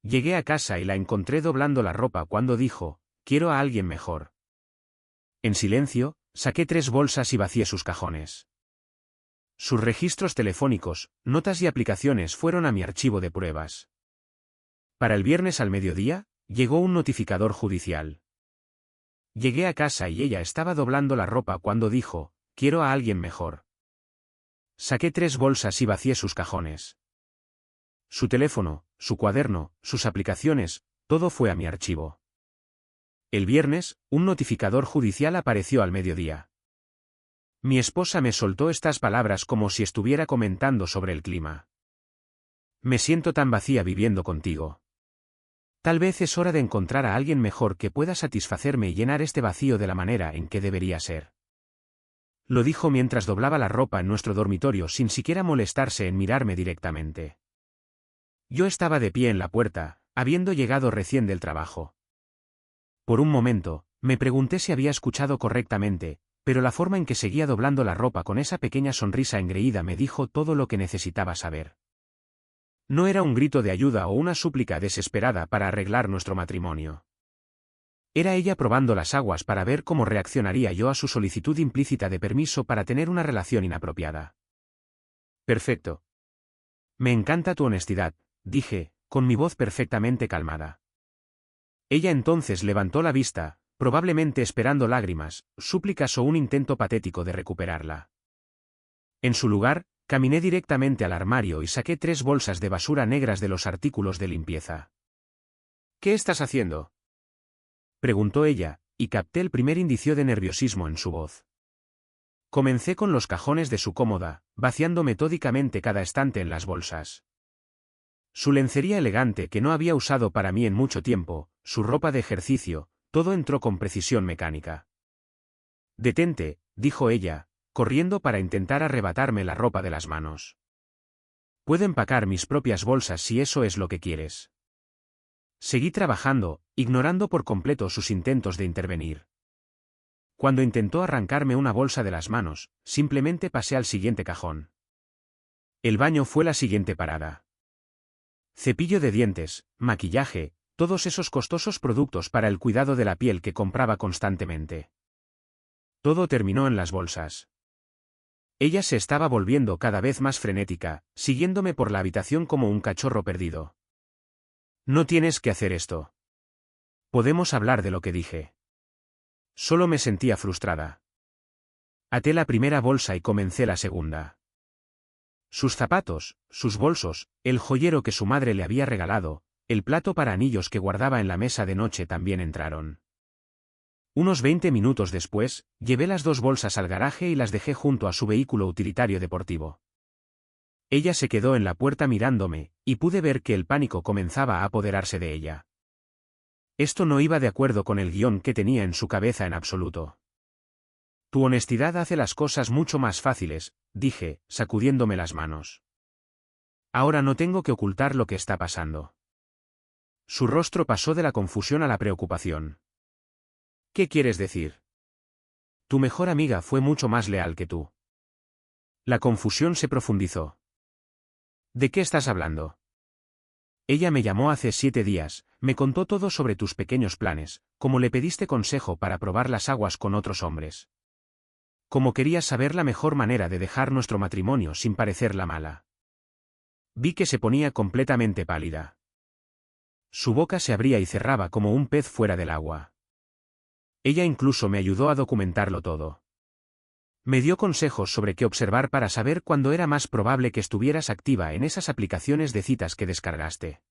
Llegué a casa y la encontré doblando la ropa cuando dijo, «Quiero a alguien mejor». En silencio, saqué 3 bolsas y vacié sus cajones. Sus registros telefónicos, notas y aplicaciones fueron a mi archivo de pruebas. Para el viernes al mediodía, llegó un notificador judicial. Llegué a casa y ella estaba doblando la ropa cuando dijo, «Quiero a alguien mejor». Saqué 3 bolsas y vacié sus cajones. Su teléfono, su cuaderno, sus aplicaciones, todo fue a mi archivo. El viernes, un notificador judicial apareció al mediodía. Mi esposa me soltó estas palabras como si estuviera comentando sobre el clima. Me siento tan vacía viviendo contigo. Tal vez es hora de encontrar a alguien mejor que pueda satisfacerme y llenar este vacío de la manera en que debería ser. Lo dijo mientras doblaba la ropa en nuestro dormitorio sin siquiera molestarse en mirarme directamente. Yo estaba de pie en la puerta, habiendo llegado recién del trabajo. Por un momento, me pregunté si había escuchado correctamente, pero la forma en que seguía doblando la ropa con esa pequeña sonrisa engreída me dijo todo lo que necesitaba saber. No era un grito de ayuda o una súplica desesperada para arreglar nuestro matrimonio. Era ella probando las aguas para ver cómo reaccionaría yo a su solicitud implícita de permiso para tener una relación inapropiada. Perfecto. Me encanta tu honestidad, dije, con mi voz perfectamente calmada. Ella entonces levantó la vista, probablemente esperando lágrimas, súplicas o un intento patético de recuperarla. En su lugar, caminé directamente al armario y saqué 3 bolsas de basura negras de los artículos de limpieza. «¿Qué estás haciendo?», preguntó ella, y capté el primer indicio de nerviosismo en su voz. Comencé con los cajones de su cómoda, vaciando metódicamente cada estante en las bolsas. Su lencería elegante que no había usado para mí en mucho tiempo, su ropa de ejercicio, todo entró con precisión mecánica. «Detente», dijo ella, corriendo para intentar arrebatarme la ropa de las manos. «Puedo empacar mis propias bolsas si eso es lo que quieres». Seguí trabajando, ignorando por completo sus intentos de intervenir. Cuando intentó arrancarme una bolsa de las manos, simplemente pasé al siguiente cajón. El baño fue la siguiente parada. Cepillo de dientes, maquillaje, todos esos costosos productos para el cuidado de la piel que compraba constantemente. Todo terminó en las bolsas. Ella se estaba volviendo cada vez más frenética, siguiéndome por la habitación como un cachorro perdido. «No tienes que hacer esto. Podemos hablar de lo que dije». Solo me sentía frustrada. Até la primera bolsa y comencé la segunda. Sus zapatos, sus bolsos, el joyero que su madre le había regalado, el plato para anillos que guardaba en la mesa de noche también entraron. Unos 20 minutos después, llevé las 2 bolsas al garaje y las dejé junto a su vehículo utilitario deportivo. Ella se quedó en la puerta mirándome, y pude ver que el pánico comenzaba a apoderarse de ella. Esto no iba de acuerdo con el guión que tenía en su cabeza en absoluto. «Tu honestidad hace las cosas mucho más fáciles», dije, sacudiéndome las manos. «Ahora no tengo que ocultar lo que está pasando». Su rostro pasó de la confusión a la preocupación. «¿Qué quieres decir?». «Tu mejor amiga fue mucho más leal que tú». La confusión se profundizó. «¿De qué estás hablando?». «Ella me llamó hace 7 días, me contó todo sobre tus pequeños planes, cómo le pediste consejo para probar las aguas con otros hombres. Cómo querías saber la mejor manera de dejar nuestro matrimonio sin parecer la mala». Vi que se ponía completamente pálida. Su boca se abría y cerraba como un pez fuera del agua. Ella incluso me ayudó a documentarlo todo. Me dio consejos sobre qué observar para saber cuándo era más probable que estuvieras activa en esas aplicaciones de citas que descargaste.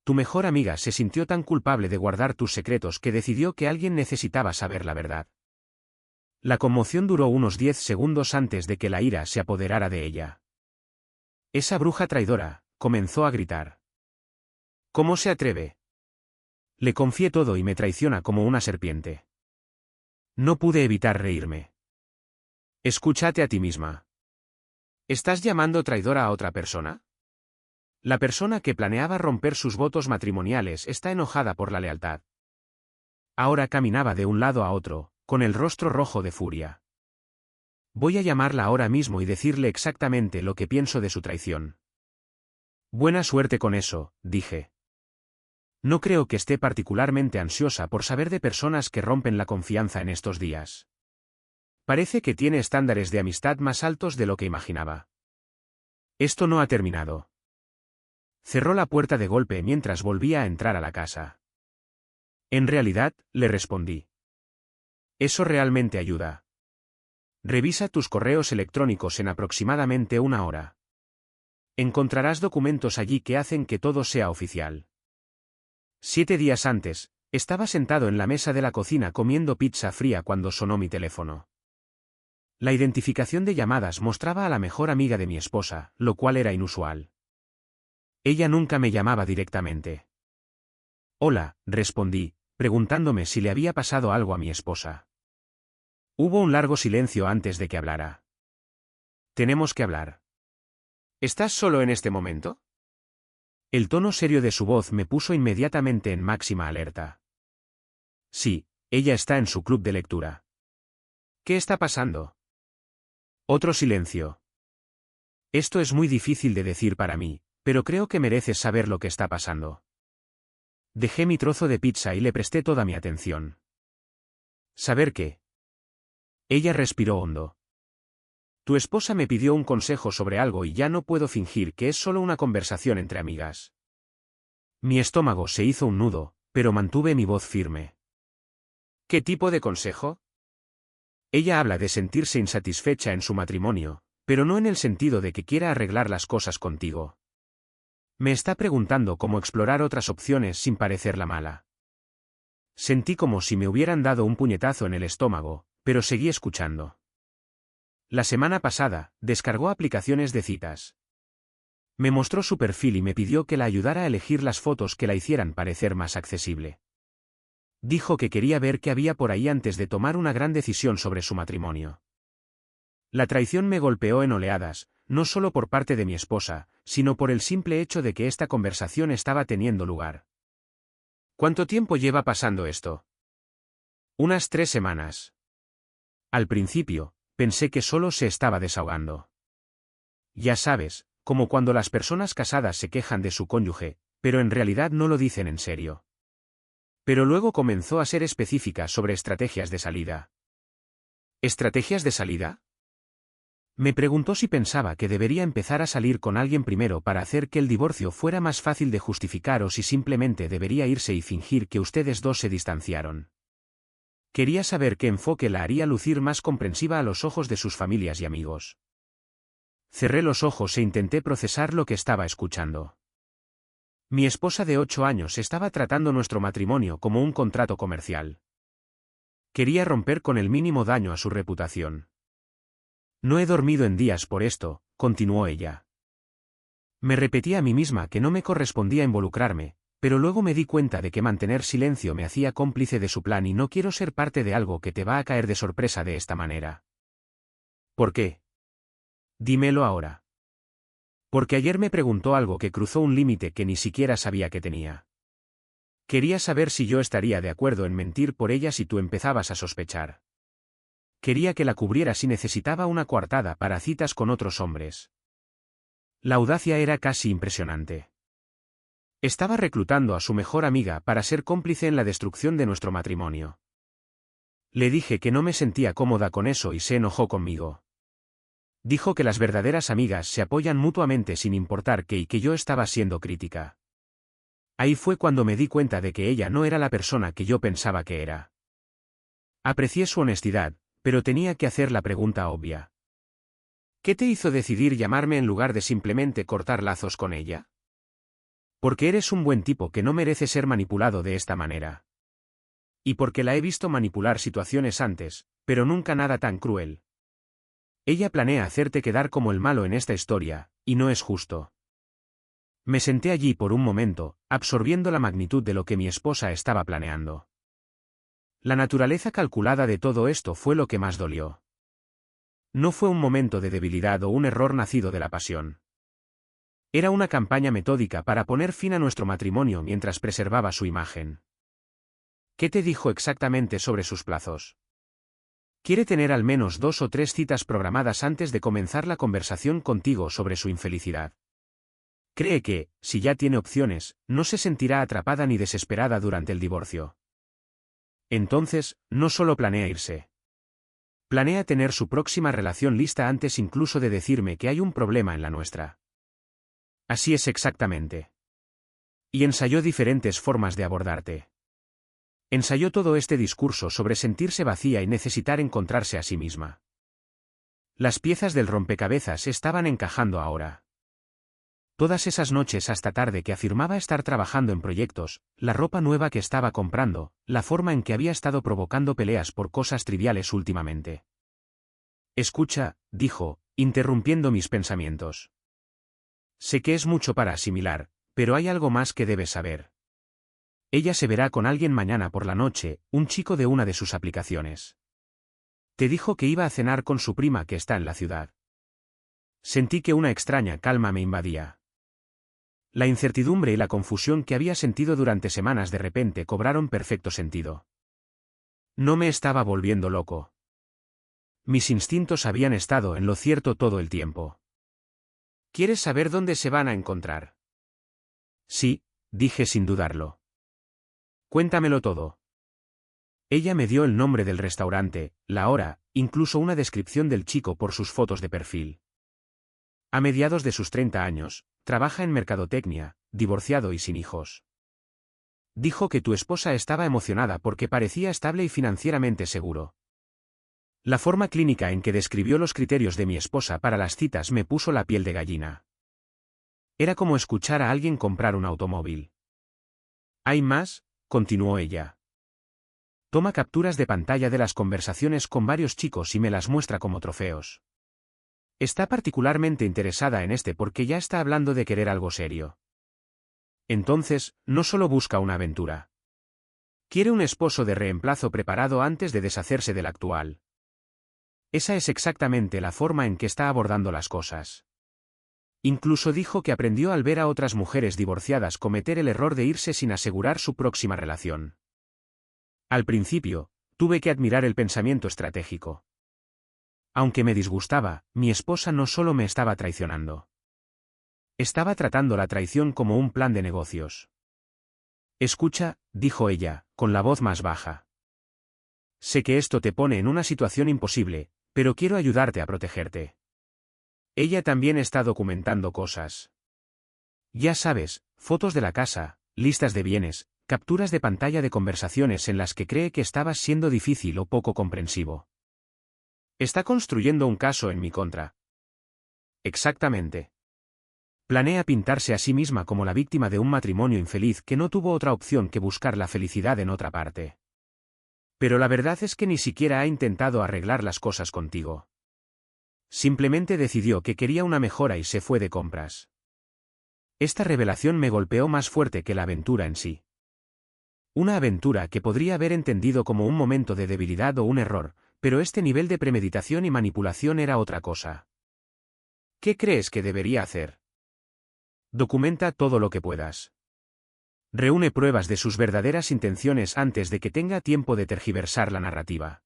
Tu mejor amiga se sintió tan culpable de guardar tus secretos que decidió que alguien necesitaba saber la verdad. La conmoción duró unos 10 segundos antes de que la ira se apoderara de ella. «Esa bruja traidora», comenzó a gritar. «¿Cómo se atreve? Le confié todo y me traiciona como una serpiente». No pude evitar reírme. «Escúchate a ti misma. ¿Estás llamando traidora a otra persona? La persona que planeaba romper sus votos matrimoniales está enojada por la lealtad». Ahora caminaba de un lado a otro, con el rostro rojo de furia. «Voy a llamarla ahora mismo y decirle exactamente lo que pienso de su traición». «Buena suerte con eso», dije. No creo que esté particularmente ansiosa por saber de personas que rompen la confianza en estos días. Parece que tiene estándares de amistad más altos de lo que imaginaba. Esto no ha terminado. Cerró la puerta de golpe mientras volvía a entrar a la casa. En realidad, le respondí. Eso realmente ayuda. Revisa tus correos electrónicos en aproximadamente una hora. Encontrarás documentos allí que hacen que todo sea oficial. 7 días antes, estaba sentado en la mesa de la cocina comiendo pizza fría cuando sonó mi teléfono. La identificación de llamadas mostraba a la mejor amiga de mi esposa, lo cual era inusual. Ella nunca me llamaba directamente. Hola, respondí, preguntándome si le había pasado algo a mi esposa. Hubo un largo silencio antes de que hablara. Tenemos que hablar. ¿Estás solo en este momento? El tono serio de su voz me puso inmediatamente en máxima alerta. Sí, ella está en su club de lectura. ¿Qué está pasando? Otro silencio. Esto es muy difícil de decir para mí, pero creo que mereces saber lo que está pasando. Dejé mi trozo de pizza y le presté toda mi atención. ¿Saber qué? Ella respiró hondo. Tu esposa me pidió un consejo sobre algo y ya no puedo fingir que es solo una conversación entre amigas. Mi estómago se hizo un nudo, pero mantuve mi voz firme. ¿Qué tipo de consejo? Ella habla de sentirse insatisfecha en su matrimonio, pero no en el sentido de que quiera arreglar las cosas contigo. Me está preguntando cómo explorar otras opciones sin parecer la mala. Sentí como si me hubieran dado un puñetazo en el estómago, pero seguí escuchando. La semana pasada, descargó aplicaciones de citas. Me mostró su perfil y me pidió que la ayudara a elegir las fotos que la hicieran parecer más accesible. Dijo que quería ver qué había por ahí antes de tomar una gran decisión sobre su matrimonio. La traición me golpeó en oleadas, no solo por parte de mi esposa, sino por el simple hecho de que esta conversación estaba teniendo lugar. ¿Cuánto tiempo lleva pasando esto? Unas 3 semanas. Al principio, pensé que solo se estaba desahogando. Ya sabes, como cuando las personas casadas se quejan de su cónyuge, pero en realidad no lo dicen en serio. Pero luego comenzó a ser específica sobre estrategias de salida. ¿Estrategias de salida? Me preguntó si pensaba que debería empezar a salir con alguien primero para hacer que el divorcio fuera más fácil de justificar o si simplemente debería irse y fingir que ustedes dos se distanciaron. Quería saber qué enfoque la haría lucir más comprensiva a los ojos de sus familias y amigos. Cerré los ojos e intenté procesar lo que estaba escuchando. Mi esposa de 8 años estaba tratando nuestro matrimonio como un contrato comercial. Quería romper con el mínimo daño a su reputación. No he dormido en días por esto, continuó ella. Me repetí a mí misma que no me correspondía involucrarme, pero luego me di cuenta de que mantener silencio me hacía cómplice de su plan y no quiero ser parte de algo que te va a caer de sorpresa de esta manera. ¿Por qué? Dímelo ahora. Porque ayer me preguntó algo que cruzó un límite que ni siquiera sabía que tenía. Quería saber si yo estaría de acuerdo en mentir por ella si tú empezabas a sospechar. Quería que la cubriera si necesitaba una coartada para citas con otros hombres. La audacia era casi impresionante. Estaba reclutando a su mejor amiga para ser cómplice en la destrucción de nuestro matrimonio. Le dije que no me sentía cómoda con eso y se enojó conmigo. Dijo que las verdaderas amigas se apoyan mutuamente sin importar qué y que yo estaba siendo crítica. Ahí fue cuando me di cuenta de que ella no era la persona que yo pensaba que era. Aprecié su honestidad, pero tenía que hacer la pregunta obvia. ¿Qué te hizo decidir llamarme en lugar de simplemente cortar lazos con ella? Porque eres un buen tipo que no merece ser manipulado de esta manera. Y porque la he visto manipular situaciones antes, pero nunca nada tan cruel. Ella planea hacerte quedar como el malo en esta historia, y no es justo. Me senté allí por un momento, absorbiendo la magnitud de lo que mi esposa estaba planeando. La naturaleza calculada de todo esto fue lo que más dolió. No fue un momento de debilidad o un error nacido de la pasión. Era una campaña metódica para poner fin a nuestro matrimonio mientras preservaba su imagen. ¿Qué te dijo exactamente sobre sus plazos? Quiere tener al menos 2 o 3 citas programadas antes de comenzar la conversación contigo sobre su infelicidad. Cree que, si ya tiene opciones, no se sentirá atrapada ni desesperada durante el divorcio. Entonces, no solo planea irse. Planea tener su próxima relación lista antes incluso de decirme que hay un problema en la nuestra. Así es exactamente. Y ensayó diferentes formas de abordarte. Ensayó todo este discurso sobre sentirse vacía y necesitar encontrarse a sí misma. Las piezas del rompecabezas estaban encajando ahora. Todas esas noches hasta tarde que afirmaba estar trabajando en proyectos, la ropa nueva que estaba comprando, la forma en que había estado provocando peleas por cosas triviales últimamente. Escucha, dijo, interrumpiendo mis pensamientos. Sé que es mucho para asimilar, pero hay algo más que debes saber. Ella se verá con alguien mañana por la noche, un chico de una de sus aplicaciones. Te dijo que iba a cenar con su prima que está en la ciudad. Sentí que una extraña calma me invadía. La incertidumbre y la confusión que había sentido durante semanas de repente cobraron perfecto sentido. No me estaba volviendo loco. Mis instintos habían estado en lo cierto todo el tiempo. ¿Quieres saber dónde se van a encontrar? Sí, dije sin dudarlo. Cuéntamelo todo. Ella me dio el nombre del restaurante, la hora, incluso una descripción del chico por sus fotos de perfil. A mediados de sus 30 años, trabaja en mercadotecnia, divorciado y sin hijos. Dijo que tu esposa estaba emocionada porque parecía estable y financieramente seguro. La forma clínica en que describió los criterios de mi esposa para las citas me puso la piel de gallina. Era como escuchar a alguien comprar un automóvil. ¿Hay más?, continuó ella. Toma capturas de pantalla de las conversaciones con varios chicos y me las muestra como trofeos. Está particularmente interesada en este porque ya está hablando de querer algo serio. Entonces, no solo busca una aventura. Quiere un esposo de reemplazo preparado antes de deshacerse del actual. Esa es exactamente la forma en que está abordando las cosas. Incluso dijo que aprendió al ver a otras mujeres divorciadas cometer el error de irse sin asegurar su próxima relación. Al principio, tuve que admirar el pensamiento estratégico. Aunque me disgustaba, mi esposa no solo me estaba traicionando. Estaba tratando la traición como un plan de negocios. Escucha, dijo ella, con la voz más baja. Sé que esto te pone en una situación imposible, pero quiero ayudarte a protegerte. Ella también está documentando cosas. Ya sabes, fotos de la casa, listas de bienes, capturas de pantalla de conversaciones en las que cree que estabas siendo difícil o poco comprensivo. Está construyendo un caso en mi contra. Exactamente. Planea pintarse a sí misma como la víctima de un matrimonio infeliz que no tuvo otra opción que buscar la felicidad en otra parte. Pero la verdad es que ni siquiera ha intentado arreglar las cosas contigo. Simplemente decidió que quería una mejora y se fue de compras. Esta revelación me golpeó más fuerte que la aventura en sí. Una aventura que podría haber entendido como un momento de debilidad o un error, pero este nivel de premeditación y manipulación era otra cosa. ¿Qué crees que debería hacer? Documenta todo lo que puedas. Reúne pruebas de sus verdaderas intenciones antes de que tenga tiempo de tergiversar la narrativa.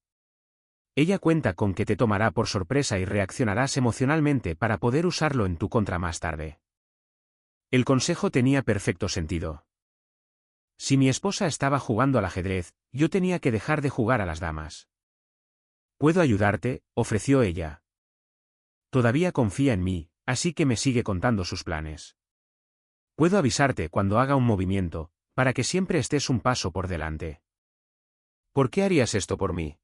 Ella cuenta con que te tomará por sorpresa y reaccionarás emocionalmente para poder usarlo en tu contra más tarde. El consejo tenía perfecto sentido. Si mi esposa estaba jugando al ajedrez, yo tenía que dejar de jugar a las damas. ¿Puedo ayudarte?, ofreció ella. Todavía confía en mí, así que me sigue contando sus planes. Puedo avisarte cuando haga un movimiento, para que siempre estés un paso por delante. ¿Por qué harías esto por mí?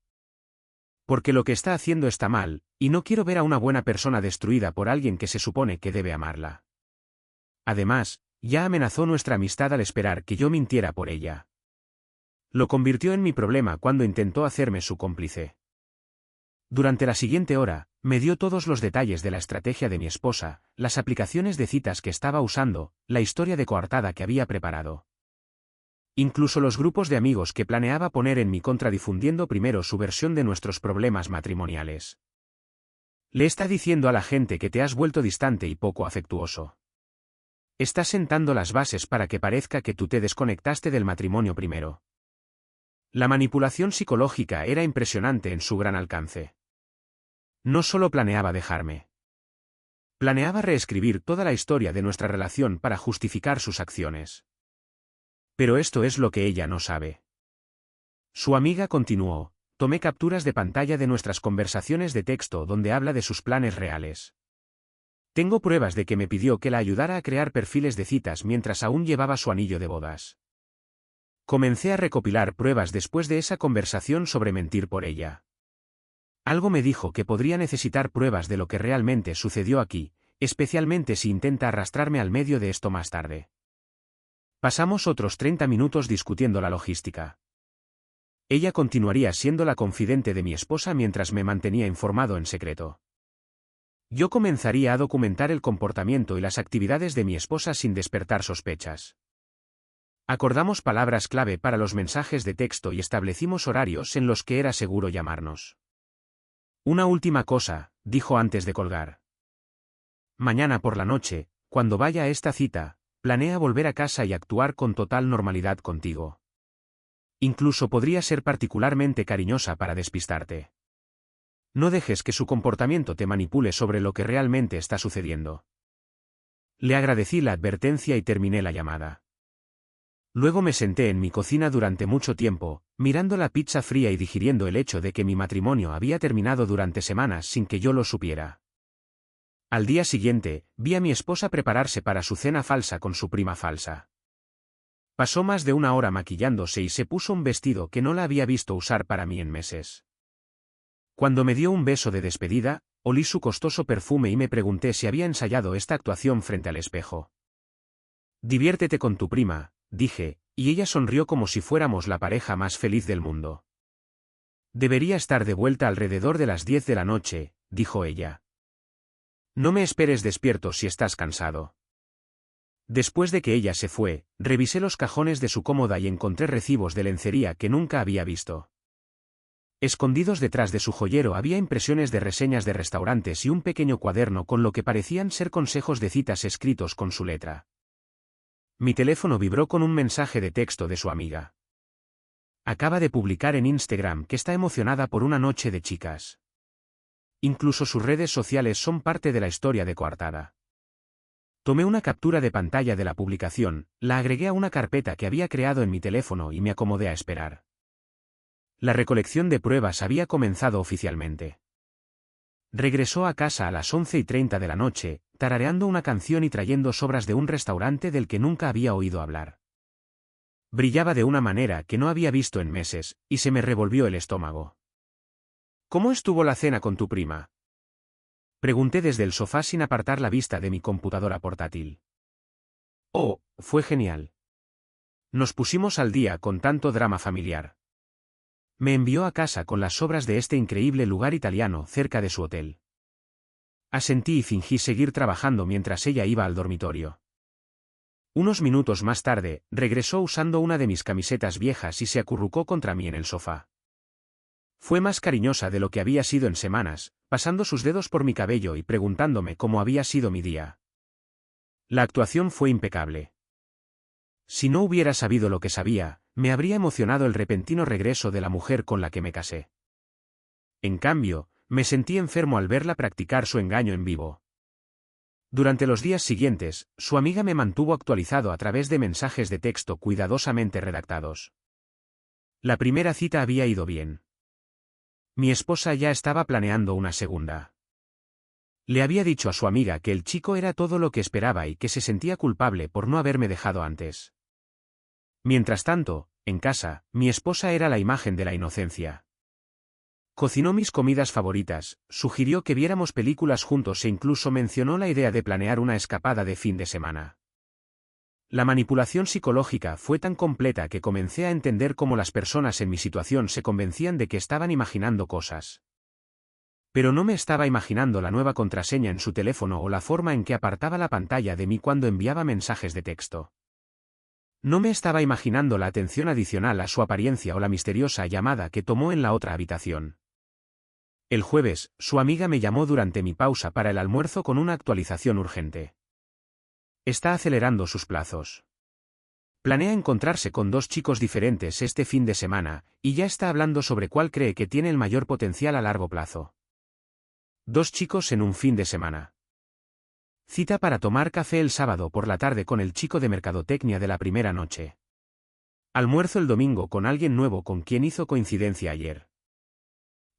Porque lo que está haciendo está mal, y no quiero ver a una buena persona destruida por alguien que se supone que debe amarla. Además, ya amenazó nuestra amistad al esperar que yo mintiera por ella. Lo convirtió en mi problema cuando intentó hacerme su cómplice. Durante la siguiente hora, me dio todos los detalles de la estrategia de mi esposa, las aplicaciones de citas que estaba usando, la historia de coartada que había preparado. Incluso los grupos de amigos que planeaba poner en mi contra difundiendo primero su versión de nuestros problemas matrimoniales. Le está diciendo a la gente que te has vuelto distante y poco afectuoso. Está sentando las bases para que parezca que tú te desconectaste del matrimonio primero. La manipulación psicológica era impresionante en su gran alcance. No solo planeaba dejarme. Planeaba reescribir toda la historia de nuestra relación para justificar sus acciones. Pero esto es lo que ella no sabe. Su amiga continuó: tomé capturas de pantalla de nuestras conversaciones de texto donde habla de sus planes reales. Tengo pruebas de que me pidió que la ayudara a crear perfiles de citas mientras aún llevaba su anillo de bodas. Comencé a recopilar pruebas después de esa conversación sobre mentir por ella. Algo me dijo que podría necesitar pruebas de lo que realmente sucedió aquí, especialmente si intenta arrastrarme al medio de esto más tarde. Pasamos otros 30 minutos discutiendo la logística. Ella continuaría siendo la confidente de mi esposa mientras me mantenía informado en secreto. Yo comenzaría a documentar el comportamiento y las actividades de mi esposa sin despertar sospechas. Acordamos palabras clave para los mensajes de texto y establecimos horarios en los que era seguro llamarnos. Una última cosa, dijo antes de colgar. Mañana por la noche, cuando vaya a esta cita, planea volver a casa y actuar con total normalidad contigo. Incluso podría ser particularmente cariñosa para despistarte. No dejes que su comportamiento te manipule sobre lo que realmente está sucediendo. Le agradecí la advertencia y terminé la llamada. Luego me senté en mi cocina durante mucho tiempo, mirando la pizza fría y digiriendo el hecho de que mi matrimonio había terminado durante semanas sin que yo lo supiera. Al día siguiente, vi a mi esposa prepararse para su cena falsa con su prima falsa. Pasó más de una hora maquillándose y se puso un vestido que no la había visto usar para mí en meses. Cuando me dio un beso de despedida, olí su costoso perfume y me pregunté si había ensayado esta actuación frente al espejo. Diviértete con tu prima, dije, y ella sonrió como si fuéramos la pareja más feliz del mundo. Debería estar de vuelta alrededor de las 10 de la noche, dijo ella. No me esperes despierto si estás cansado. Después de que ella se fue, revisé los cajones de su cómoda y encontré recibos de lencería que nunca había visto. Escondidos detrás de su joyero había impresiones de reseñas de restaurantes y un pequeño cuaderno con lo que parecían ser consejos de citas escritos con su letra. Mi teléfono vibró con un mensaje de texto de su amiga. Acaba de publicar en Instagram que está emocionada por una noche de chicas. Incluso sus redes sociales son parte de la historia de Coartada. Tomé una captura de pantalla de la publicación, la agregué a una carpeta que había creado en mi teléfono y me acomodé a esperar. La recolección de pruebas había comenzado oficialmente. Regresó a casa a las 11:30 de la noche, tarareando una canción y trayendo sobras de un restaurante del que nunca había oído hablar. Brillaba de una manera que no había visto en meses, y se me revolvió el estómago. ¿Cómo estuvo la cena con tu prima? Pregunté desde el sofá sin apartar la vista de mi computadora portátil. Oh, fue genial. Nos pusimos al día con tanto drama familiar. Me envió a casa con las sobras de este increíble lugar italiano cerca de su hotel. Asentí y fingí seguir trabajando mientras ella iba al dormitorio. Unos minutos más tarde, regresó usando una de mis camisetas viejas y se acurrucó contra mí en el sofá. Fue más cariñosa de lo que había sido en semanas, pasando sus dedos por mi cabello y preguntándome cómo había sido mi día. La actuación fue impecable. Si no hubiera sabido lo que sabía, me habría emocionado el repentino regreso de la mujer con la que me casé. En cambio, me sentí enfermo al verla practicar su engaño en vivo. Durante los días siguientes, su amiga me mantuvo actualizado a través de mensajes de texto cuidadosamente redactados. La primera cita había ido bien. Mi esposa ya estaba planeando una segunda. Le había dicho a su amiga que el chico era todo lo que esperaba y que se sentía culpable por no haberme dejado antes. Mientras tanto, en casa, mi esposa era la imagen de la inocencia. Cocinó mis comidas favoritas, sugirió que viéramos películas juntos e incluso mencionó la idea de planear una escapada de fin de semana. La manipulación psicológica fue tan completa que comencé a entender cómo las personas en mi situación se convencían de que estaban imaginando cosas. Pero no me estaba imaginando la nueva contraseña en su teléfono o la forma en que apartaba la pantalla de mí cuando enviaba mensajes de texto. No me estaba imaginando la atención adicional a su apariencia o la misteriosa llamada que tomó en la otra habitación. El jueves, su amiga me llamó durante mi pausa para el almuerzo con una actualización urgente. Está acelerando sus plazos. Planea encontrarse con 2 chicos diferentes este fin de semana, y ya está hablando sobre cuál cree que tiene el mayor potencial a largo plazo. 2 chicos en un fin de semana. Cita para tomar café el sábado por la tarde con el chico de mercadotecnia de la primera noche. Almuerzo el domingo con alguien nuevo con quien hizo coincidencia ayer.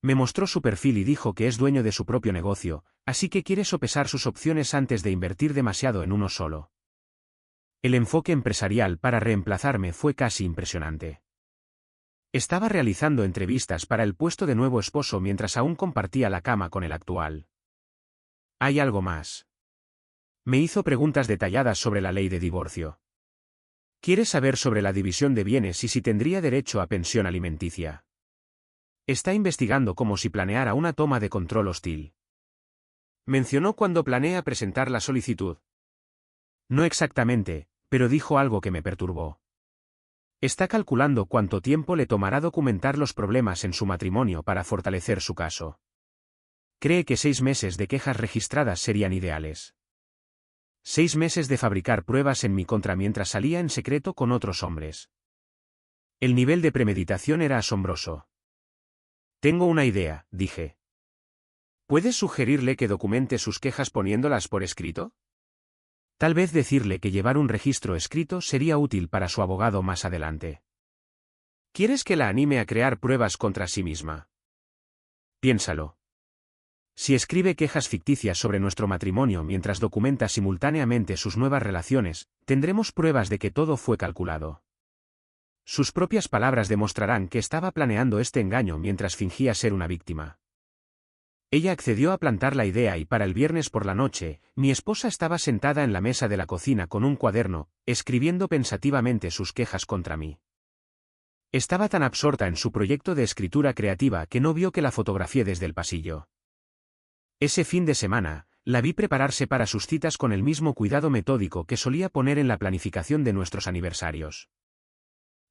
Me mostró su perfil y dijo que es dueño de su propio negocio, así que quiere sopesar sus opciones antes de invertir demasiado en uno solo. El enfoque empresarial para reemplazarme fue casi impresionante. Estaba realizando entrevistas para el puesto de nuevo esposo mientras aún compartía la cama con el actual. ¿Hay algo más? Me hizo preguntas detalladas sobre la ley de divorcio. Quiere saber sobre la división de bienes y si tendría derecho a pensión alimenticia. Está investigando como si planeara una toma de control hostil. Mencionó cuando planea presentar la solicitud. No exactamente, pero dijo algo que me perturbó. Está calculando cuánto tiempo le tomará documentar los problemas en su matrimonio para fortalecer su caso. Cree que 6 meses de quejas registradas serían ideales. 6 meses de fabricar pruebas en mi contra mientras salía en secreto con otros hombres. El nivel de premeditación era asombroso. Tengo una idea, dije. ¿Puedes sugerirle que documente sus quejas poniéndolas por escrito? Tal vez decirle que llevar un registro escrito sería útil para su abogado más adelante. ¿Quieres que la anime a crear pruebas contra sí misma? Piénsalo. Si escribe quejas ficticias sobre nuestro matrimonio mientras documenta simultáneamente sus nuevas relaciones, tendremos pruebas de que todo fue calculado. Sus propias palabras demostrarán que estaba planeando este engaño mientras fingía ser una víctima. Ella accedió a plantar la idea y para el viernes por la noche, mi esposa estaba sentada en la mesa de la cocina con un cuaderno, escribiendo pensativamente sus quejas contra mí. Estaba tan absorta en su proyecto de escritura creativa que no vio que la fotografié desde el pasillo. Ese fin de semana, la vi prepararse para sus citas con el mismo cuidado metódico que solía poner en la planificación de nuestros aniversarios.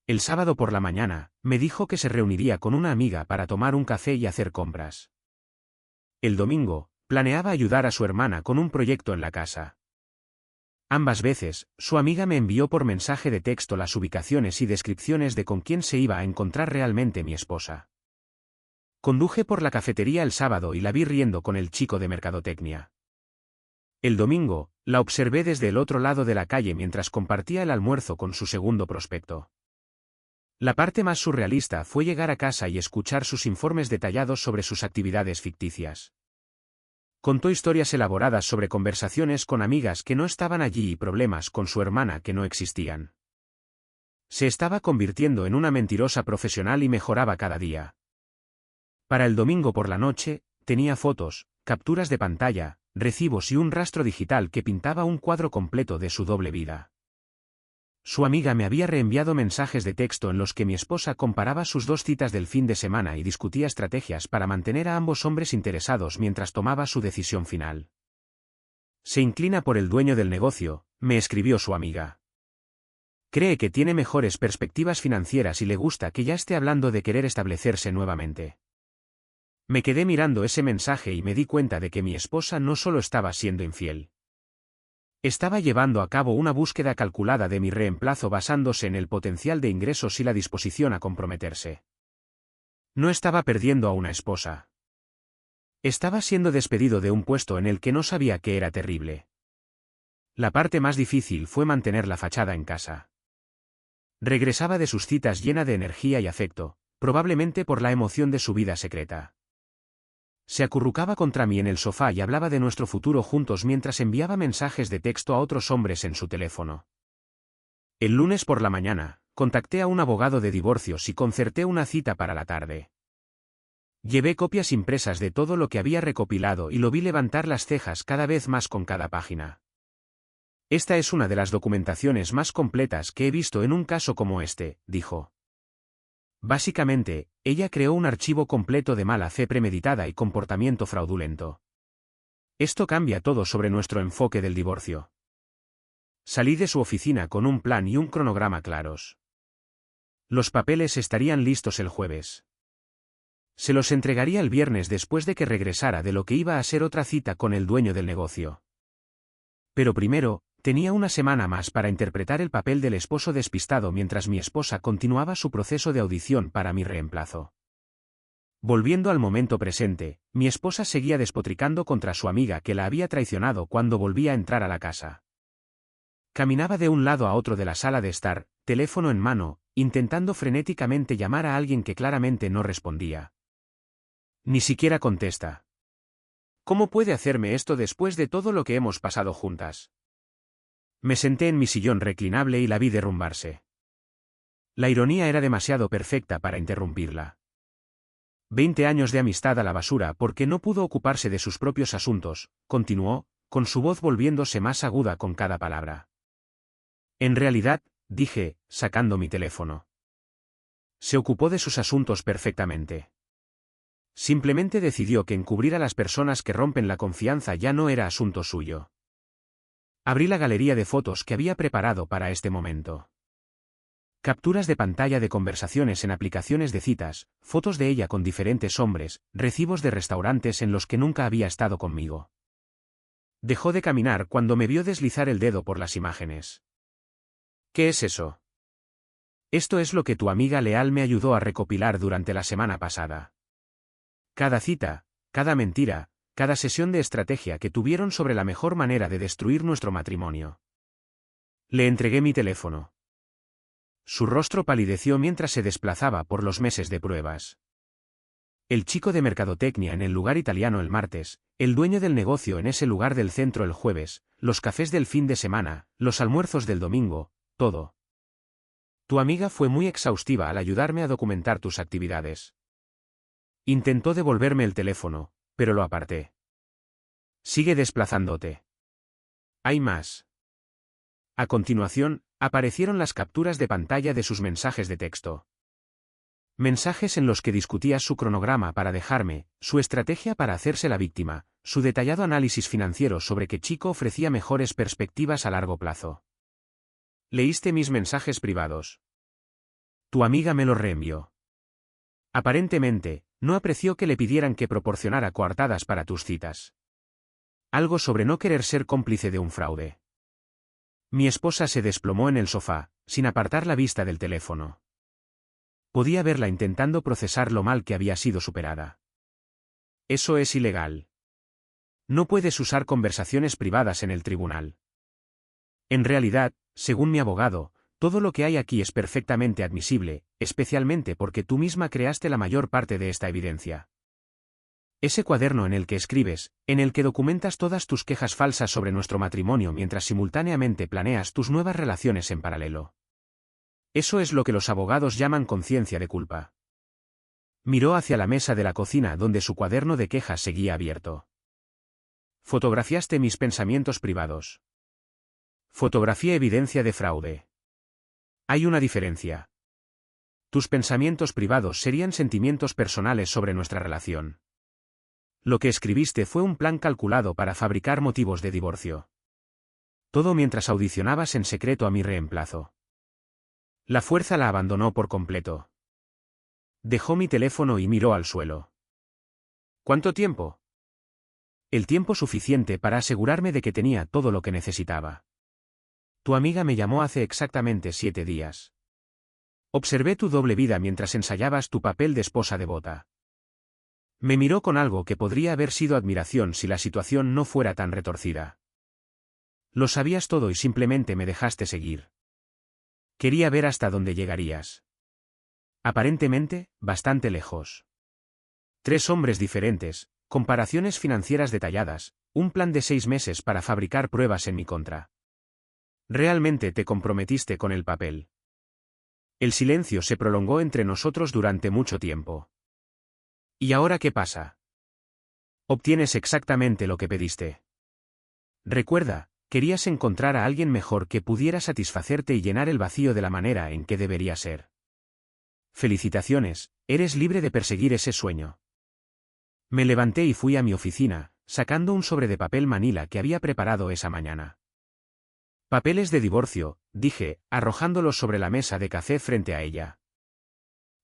El sábado por la mañana, me dijo que se reuniría con una amiga para tomar un café y hacer compras. El domingo, planeaba ayudar a su hermana con un proyecto en la casa. Ambas veces, su amiga me envió por mensaje de texto las ubicaciones y descripciones de con quién se iba a encontrar realmente mi esposa. Conduje por la cafetería el sábado y la vi riendo con el chico de mercadotecnia. El domingo, la observé desde el otro lado de la calle mientras compartía el almuerzo con su segundo prospecto. La parte más surrealista fue llegar a casa y escuchar sus informes detallados sobre sus actividades ficticias. Contó historias elaboradas sobre conversaciones con amigas que no estaban allí y problemas con su hermana que no existían. Se estaba convirtiendo en una mentirosa profesional y mejoraba cada día. Para el domingo por la noche, tenía fotos, capturas de pantalla, recibos y un rastro digital que pintaba un cuadro completo de su doble vida. Su amiga me había reenviado mensajes de texto en los que mi esposa comparaba sus 2 citas del fin de semana y discutía estrategias para mantener a ambos hombres interesados mientras tomaba su decisión final. Se inclina por el dueño del negocio, me escribió su amiga. Cree que tiene mejores perspectivas financieras y le gusta que ya esté hablando de querer establecerse nuevamente. Me quedé mirando ese mensaje y me di cuenta de que mi esposa no solo estaba siendo infiel. Estaba llevando a cabo una búsqueda calculada de mi reemplazo basándose en el potencial de ingresos y la disposición a comprometerse. No estaba perdiendo a una esposa. Estaba siendo despedido de un puesto en el que no sabía que era terrible. La parte más difícil fue mantener la fachada en casa. Regresaba de sus citas llena de energía y afecto, probablemente por la emoción de su vida secreta. Se acurrucaba contra mí en el sofá y hablaba de nuestro futuro juntos mientras enviaba mensajes de texto a otros hombres en su teléfono. El lunes por la mañana, contacté a un abogado de divorcios y concerté una cita para la tarde. Llevé copias impresas de todo lo que había recopilado y lo vi levantar las cejas cada vez más con cada página. Esta es una de las documentaciones más completas que he visto en un caso como este, dijo. Básicamente, ella creó un archivo completo de mala fe premeditada y comportamiento fraudulento. Esto cambia todo sobre nuestro enfoque del divorcio. Salí de su oficina con un plan y un cronograma claros. Los papeles estarían listos el jueves. Se los entregaría el viernes después de que regresara de lo que iba a ser otra cita con el dueño del negocio. Pero primero, tenía una semana más para interpretar el papel del esposo despistado mientras mi esposa continuaba su proceso de audición para mi reemplazo. Volviendo al momento presente, mi esposa seguía despotricando contra su amiga que la había traicionado cuando volvía a entrar a la casa. Caminaba de un lado a otro de la sala de estar, teléfono en mano, intentando frenéticamente llamar a alguien que claramente no respondía. Ni siquiera contesta. ¿Cómo puede hacerme esto después de todo lo que hemos pasado juntas? Me senté en mi sillón reclinable y la vi derrumbarse. La ironía era demasiado perfecta para interrumpirla. 20 años de amistad a la basura porque no pudo ocuparse de sus propios asuntos, continuó, con su voz volviéndose más aguda con cada palabra. En realidad, dije, sacando mi teléfono. Se ocupó de sus asuntos perfectamente. Simplemente decidió que encubrir a las personas que rompen la confianza ya no era asunto suyo. Abrí la galería de fotos que había preparado para este momento. Capturas de pantalla de conversaciones en aplicaciones de citas, fotos de ella con diferentes hombres, recibos de restaurantes en los que nunca había estado conmigo. Dejó de caminar cuando me vio deslizar el dedo por las imágenes. ¿Qué es eso? Esto es lo que tu amiga leal me ayudó a recopilar durante la semana pasada. Cada cita, cada mentira, cada sesión de estrategia que tuvieron sobre la mejor manera de destruir nuestro matrimonio. Le entregué mi teléfono. Su rostro palideció mientras se desplazaba por los meses de pruebas. El chico de mercadotecnia en el lugar italiano el martes, el dueño del negocio en ese lugar del centro el jueves, los cafés del fin de semana, los almuerzos del domingo, todo. Tu amiga fue muy exhaustiva al ayudarme a documentar tus actividades. Intentó devolverme el teléfono, pero lo aparté. Sigue desplazándote. Hay más. A continuación, aparecieron las capturas de pantalla de sus mensajes de texto. Mensajes en los que discutía su cronograma para dejarme, su estrategia para hacerse la víctima, su detallado análisis financiero sobre qué chico ofrecía mejores perspectivas a largo plazo. ¿Leíste mis mensajes privados? Tu amiga me los reenvió. Aparentemente, no apreció que le pidieran que proporcionara coartadas para tus citas. Algo sobre no querer ser cómplice de un fraude. Mi esposa se desplomó en el sofá, sin apartar la vista del teléfono. Podía verla intentando procesar lo mal que había sido superada. Eso es ilegal. No puedes usar conversaciones privadas en el tribunal. En realidad, según mi abogado, todo lo que hay aquí es perfectamente admisible, especialmente porque tú misma creaste la mayor parte de esta evidencia. Ese cuaderno en el que escribes, en el que documentas todas tus quejas falsas sobre nuestro matrimonio mientras simultáneamente planeas tus nuevas relaciones en paralelo. Eso es lo que los abogados llaman conciencia de culpa. Miró hacia la mesa de la cocina donde su cuaderno de quejas seguía abierto. Fotografiaste mis pensamientos privados. Fotografié evidencia de fraude. Hay una diferencia. Tus pensamientos privados serían sentimientos personales sobre nuestra relación. Lo que escribiste fue un plan calculado para fabricar motivos de divorcio. Todo mientras audicionabas en secreto a mi reemplazo. La fuerza la abandonó por completo. Dejó mi teléfono y miró al suelo. ¿Cuánto tiempo? El tiempo suficiente para asegurarme de que tenía todo lo que necesitaba. Tu amiga me llamó hace exactamente 7 días. Observé tu doble vida mientras ensayabas tu papel de esposa devota. Me miró con algo que podría haber sido admiración si la situación no fuera tan retorcida. Lo sabías todo y simplemente me dejaste seguir. Quería ver hasta dónde llegarías. Aparentemente, bastante lejos. 3 hombres diferentes, comparaciones financieras detalladas, un plan de 6 meses para fabricar pruebas en mi contra. Realmente te comprometiste con el papel. El silencio se prolongó entre nosotros durante mucho tiempo. ¿Y ahora qué pasa? Obtienes exactamente lo que pediste. Recuerda, querías encontrar a alguien mejor que pudiera satisfacerte y llenar el vacío de la manera en que debería ser. Felicitaciones, eres libre de perseguir ese sueño. Me levanté y fui a mi oficina, sacando un sobre de papel manila que había preparado esa mañana. Papeles de divorcio, dije, arrojándolos sobre la mesa de café frente a ella.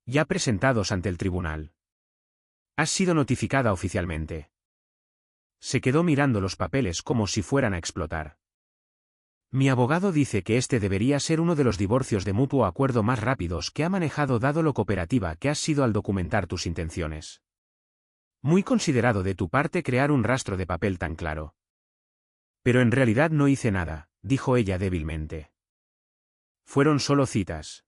Ya presentados ante el tribunal. Has sido notificada oficialmente. Se quedó mirando los papeles como si fueran a explotar. Mi abogado dice que este debería ser uno de los divorcios de mutuo acuerdo más rápidos que ha manejado dado lo cooperativa que has sido al documentar tus intenciones. Muy considerado de tu parte crear un rastro de papel tan claro. Pero en realidad no hice nada, dijo ella débilmente. Fueron solo citas.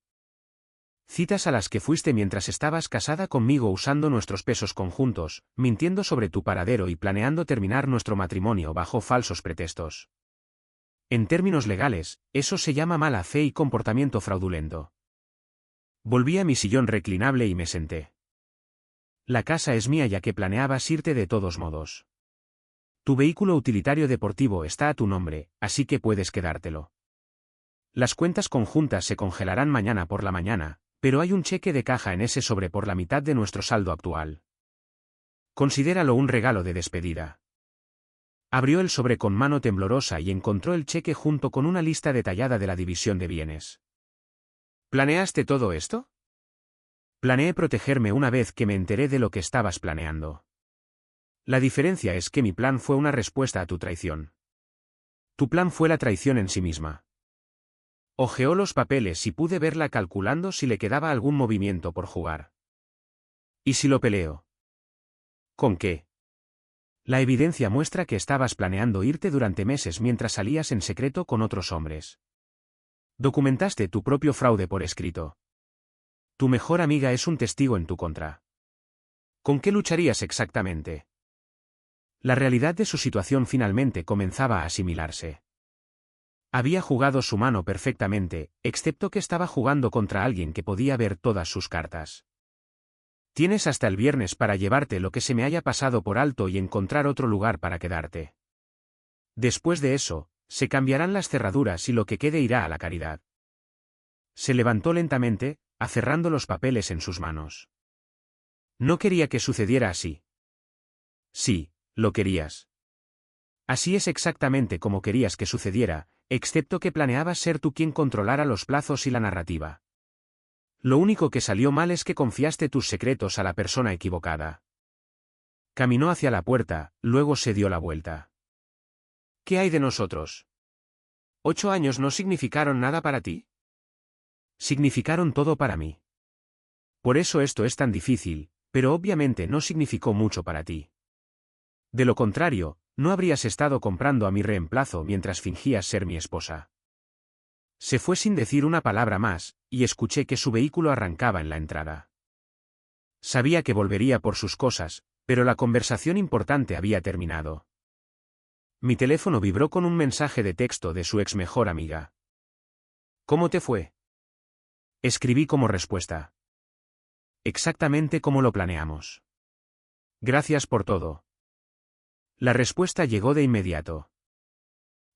Citas a las que fuiste mientras estabas casada conmigo usando nuestros pesos conjuntos, mintiendo sobre tu paradero y planeando terminar nuestro matrimonio bajo falsos pretextos. En términos legales, eso se llama mala fe y comportamiento fraudulento. Volví a mi sillón reclinable y me senté. La casa es mía ya que planeabas irte de todos modos. Tu vehículo utilitario deportivo está a tu nombre, así que puedes quedártelo. Las cuentas conjuntas se congelarán mañana por la mañana, pero hay un cheque de caja en ese sobre por la mitad de nuestro saldo actual. Considéralo un regalo de despedida. Abrió el sobre con mano temblorosa y encontró el cheque junto con una lista detallada de la división de bienes. ¿Planeaste todo esto? Planeé protegerme una vez que me enteré de lo que estabas planeando. La diferencia es que mi plan fue una respuesta a tu traición. Tu plan fue la traición en sí misma. Hojeó los papeles y pude verla calculando si le quedaba algún movimiento por jugar. ¿Y si lo peleo? ¿Con qué? La evidencia muestra que estabas planeando irte durante meses mientras salías en secreto con otros hombres. Documentaste tu propio fraude por escrito. Tu mejor amiga es un testigo en tu contra. ¿Con qué lucharías exactamente? La realidad de su situación finalmente comenzaba a asimilarse. Había jugado su mano perfectamente, excepto que estaba jugando contra alguien que podía ver todas sus cartas. Tienes hasta el viernes para llevarte lo que se me haya pasado por alto y encontrar otro lugar para quedarte. Después de eso, se cambiarán las cerraduras y lo que quede irá a la caridad. Se levantó lentamente, aferrando los papeles en sus manos. No quería que sucediera así. Sí, lo querías. Así es exactamente como querías que sucediera, excepto que planeabas ser tú quien controlara los plazos y la narrativa. Lo único que salió mal es que confiaste tus secretos a la persona equivocada. Caminó hacia la puerta, luego se dio la vuelta. ¿Qué hay de nosotros? ¿8 años no significaron nada para ti? Significaron todo para mí. Por eso esto es tan difícil, pero obviamente no significó mucho para ti. De lo contrario, no habrías estado comprando a mi reemplazo mientras fingías ser mi esposa. Se fue sin decir una palabra más, y escuché que su vehículo arrancaba en la entrada. Sabía que volvería por sus cosas, pero la conversación importante había terminado. Mi teléfono vibró con un mensaje de texto de su ex mejor amiga. ¿Cómo te fue? Escribí como respuesta. Exactamente como lo planeamos. Gracias por todo. La respuesta llegó de inmediato.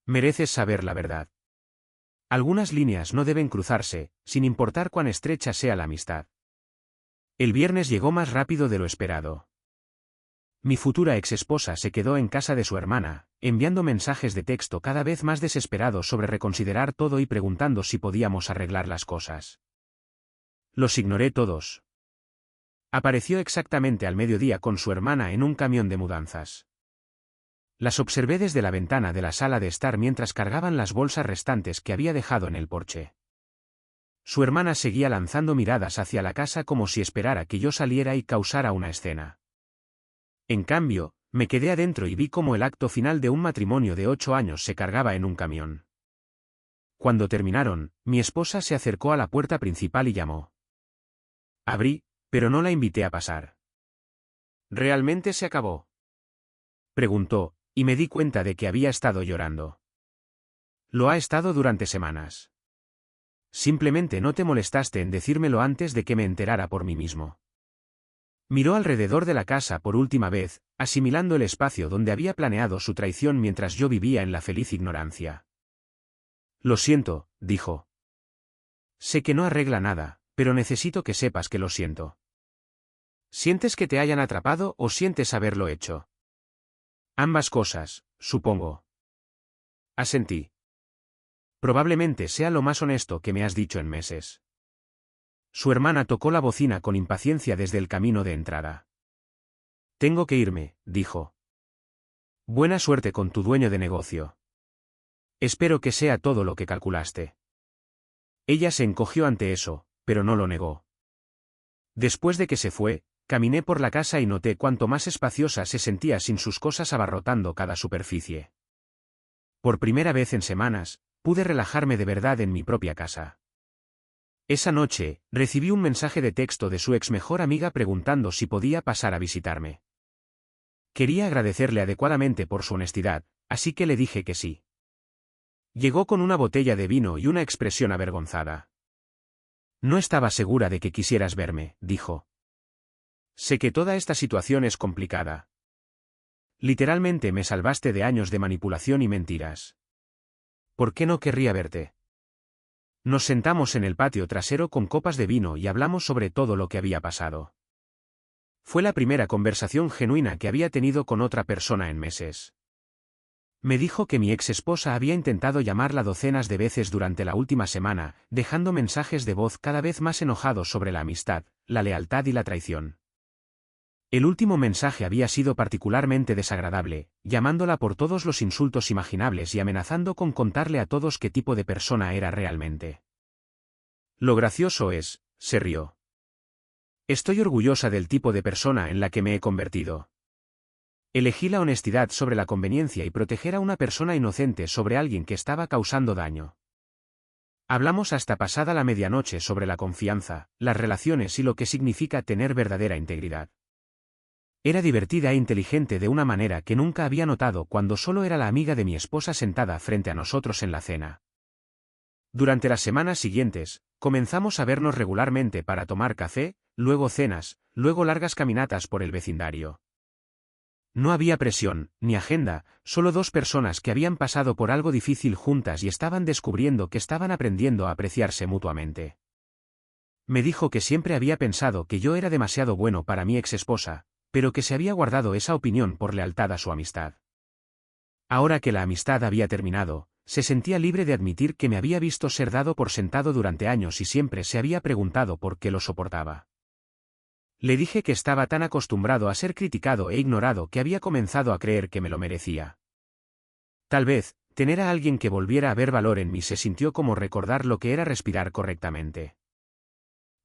Mereces saber la verdad. Algunas líneas no deben cruzarse, sin importar cuán estrecha sea la amistad. El viernes llegó más rápido de lo esperado. Mi futura exesposa se quedó en casa de su hermana, enviando mensajes de texto cada vez más desesperados sobre reconsiderar todo y preguntando si podíamos arreglar las cosas. Los ignoré todos. Apareció exactamente al mediodía con su hermana en un camión de mudanzas. Las observé desde la ventana de la sala de estar mientras cargaban las bolsas restantes que había dejado en el porche. Su hermana seguía lanzando miradas hacia la casa como si esperara que yo saliera y causara una escena. En cambio, me quedé adentro y vi cómo el acto final de un matrimonio de 8 años se cargaba en un camión. Cuando terminaron, mi esposa se acercó a la puerta principal y llamó. Abrí, pero no la invité a pasar. ¿Realmente se acabó?, preguntó, y me di cuenta de que había estado llorando. Lo ha estado durante semanas. Simplemente no te molestaste en decírmelo antes de que me enterara por mí mismo. Miró alrededor de la casa por última vez, asimilando el espacio donde había planeado su traición mientras yo vivía en la feliz ignorancia. Lo siento, dijo. Sé que no arregla nada, pero necesito que sepas que lo siento. ¿Sientes que te hayan atrapado o sientes haberlo hecho? Ambas cosas, supongo. Asentí. Probablemente sea lo más honesto que me has dicho en meses. Su hermana tocó la bocina con impaciencia desde el camino de entrada. Tengo que irme, dijo. Buena suerte con tu dueño de negocio. Espero que sea todo lo que calculaste. Ella se encogió ante eso, pero no lo negó. Después de que se fue, caminé por la casa y noté cuánto más espaciosa se sentía sin sus cosas abarrotando cada superficie. Por primera vez en semanas, pude relajarme de verdad en mi propia casa. Esa noche, recibí un mensaje de texto de su ex mejor amiga preguntando si podía pasar a visitarme. Quería agradecerle adecuadamente por su honestidad, así que le dije que sí. Llegó con una botella de vino y una expresión avergonzada. No estaba segura de que quisieras verme, dijo. Sé que toda esta situación es complicada. Literalmente me salvaste de años de manipulación y mentiras. ¿Por qué no querría verte? Nos sentamos en el patio trasero con copas de vino y hablamos sobre todo lo que había pasado. Fue la primera conversación genuina que había tenido con otra persona en meses. Me dijo que mi ex esposa había intentado llamarla docenas de veces durante la última semana, dejando mensajes de voz cada vez más enojados sobre la amistad, la lealtad y la traición. El último mensaje había sido particularmente desagradable, llamándola por todos los insultos imaginables y amenazando con contarle a todos qué tipo de persona era realmente. Lo gracioso es, se rió. Estoy orgullosa del tipo de persona en la que me he convertido. Elegí la honestidad sobre la conveniencia y proteger a una persona inocente sobre alguien que estaba causando daño. Hablamos hasta pasada la medianoche sobre la confianza, las relaciones y lo que significa tener verdadera integridad. Era divertida e inteligente de una manera que nunca había notado cuando solo era la amiga de mi esposa sentada frente a nosotros en la cena. Durante las semanas siguientes, comenzamos a vernos regularmente para tomar café, luego cenas, luego largas caminatas por el vecindario. No había presión, ni agenda, solo dos personas que habían pasado por algo difícil juntas y estaban descubriendo que estaban aprendiendo a apreciarse mutuamente. Me dijo que siempre había pensado que yo era demasiado bueno para mi ex esposa, pero que se había guardado esa opinión por lealtad a su amistad. Ahora que la amistad había terminado, se sentía libre de admitir que me había visto ser dado por sentado durante años y siempre se había preguntado por qué lo soportaba. Le dije que estaba tan acostumbrado a ser criticado e ignorado que había comenzado a creer que me lo merecía. Tal vez, tener a alguien que volviera a ver valor en mí se sintió como recordar lo que era respirar correctamente.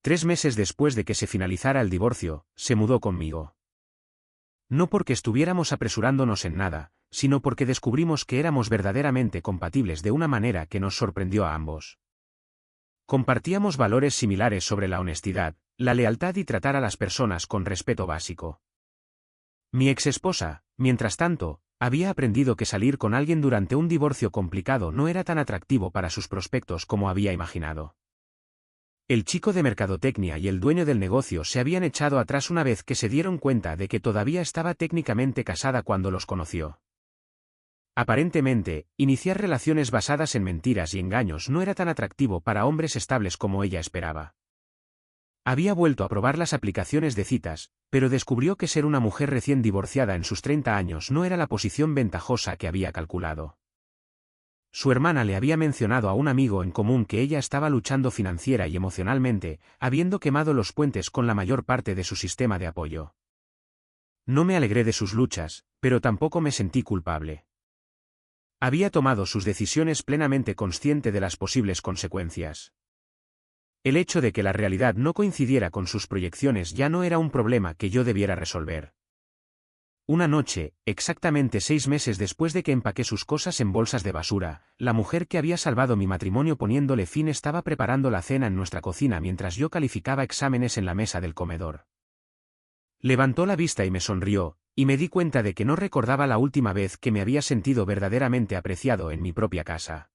3 meses después de que se finalizara el divorcio, se mudó conmigo. No porque estuviéramos apresurándonos en nada, sino porque descubrimos que éramos verdaderamente compatibles de una manera que nos sorprendió a ambos. Compartíamos valores similares sobre la honestidad, la lealtad y tratar a las personas con respeto básico. Mi exesposa, mientras tanto, había aprendido que salir con alguien durante un divorcio complicado no era tan atractivo para sus prospectos como había imaginado. El chico de mercadotecnia y el dueño del negocio se habían echado atrás una vez que se dieron cuenta de que todavía estaba técnicamente casada cuando los conoció. Aparentemente, iniciar relaciones basadas en mentiras y engaños no era tan atractivo para hombres estables como ella esperaba. Había vuelto a probar las aplicaciones de citas, pero descubrió que ser una mujer recién divorciada en sus 30 años no era la posición ventajosa que había calculado. Su hermana le había mencionado a un amigo en común que ella estaba luchando financiera y emocionalmente, habiendo quemado los puentes con la mayor parte de su sistema de apoyo. No me alegré de sus luchas, pero tampoco me sentí culpable. Había tomado sus decisiones plenamente consciente de las posibles consecuencias. El hecho de que la realidad no coincidiera con sus proyecciones ya no era un problema que yo debiera resolver. Una noche, exactamente 6 meses después de que empaqué sus cosas en bolsas de basura, la mujer que había salvado mi matrimonio poniéndole fin estaba preparando la cena en nuestra cocina mientras yo calificaba exámenes en la mesa del comedor. Levantó la vista y me sonrió, y me di cuenta de que no recordaba la última vez que me había sentido verdaderamente apreciado en mi propia casa.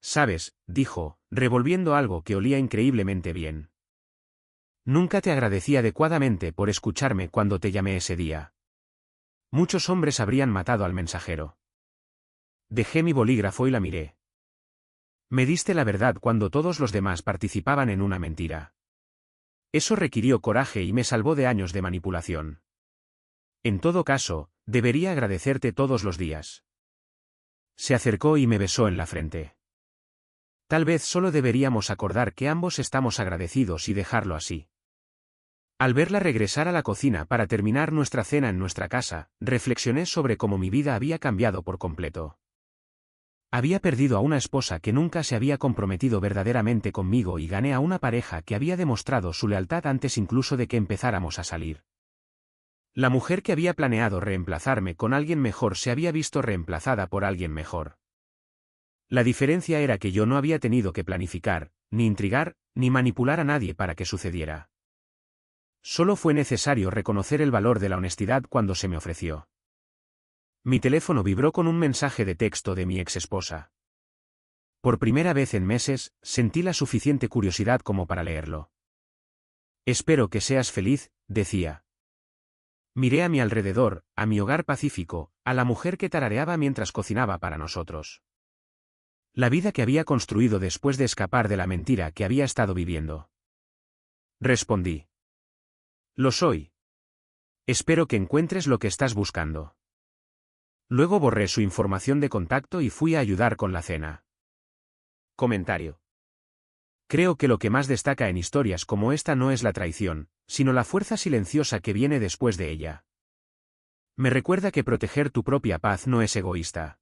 «Sabes», dijo, revolviendo algo que olía increíblemente bien. «Nunca te agradecí adecuadamente por escucharme cuando te llamé ese día. Muchos hombres habrían matado al mensajero». Dejé mi bolígrafo y la miré. «Me diste la verdad cuando todos los demás participaban en una mentira. Eso requirió coraje y me salvó de años de manipulación. En todo caso, debería agradecerte todos los días». Se acercó y me besó en la frente. Tal vez solo deberíamos acordar que ambos estamos agradecidos y dejarlo así. Al verla regresar a la cocina para terminar nuestra cena en nuestra casa, reflexioné sobre cómo mi vida había cambiado por completo. Había perdido a una esposa que nunca se había comprometido verdaderamente conmigo y gané a una pareja que había demostrado su lealtad antes incluso de que empezáramos a salir. La mujer que había planeado reemplazarme con alguien mejor se había visto reemplazada por alguien mejor. La diferencia era que yo no había tenido que planificar, ni intrigar, ni manipular a nadie para que sucediera. Solo fue necesario reconocer el valor de la honestidad cuando se me ofreció. Mi teléfono vibró con un mensaje de texto de mi exesposa. Por primera vez en meses, sentí la suficiente curiosidad como para leerlo. Espero que seas feliz, decía. Miré a mi alrededor, a mi hogar pacífico, a la mujer que tarareaba mientras cocinaba para nosotros. La vida que había construido después de escapar de la mentira que había estado viviendo. Respondí. Lo soy. Espero que encuentres lo que estás buscando. Luego borré su información de contacto y fui a ayudar con la cena. Comentario. Creo que lo que más destaca en historias como esta no es la traición, sino la fuerza silenciosa que viene después de ella. Me recuerda que proteger tu propia paz no es egoísta.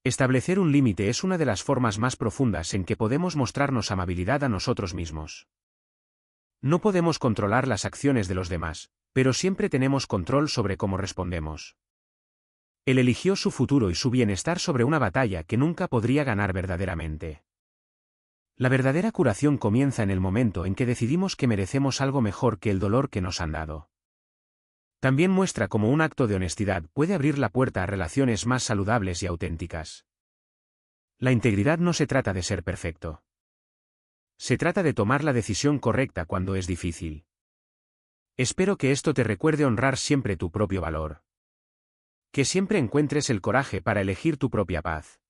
Establecer un límite es una de las formas más profundas en que podemos mostrarnos amabilidad a nosotros mismos. No podemos controlar las acciones de los demás, pero siempre tenemos control sobre cómo respondemos. Él eligió su futuro y su bienestar sobre una batalla que nunca podría ganar verdaderamente. La verdadera curación comienza en el momento en que decidimos que merecemos algo mejor que el dolor que nos han dado. También muestra cómo un acto de honestidad puede abrir la puerta a relaciones más saludables y auténticas. La integridad no se trata de ser perfecto. Se trata de tomar la decisión correcta cuando es difícil. Espero que esto te recuerde honrar siempre tu propio valor. Que siempre encuentres el coraje para elegir tu propia paz.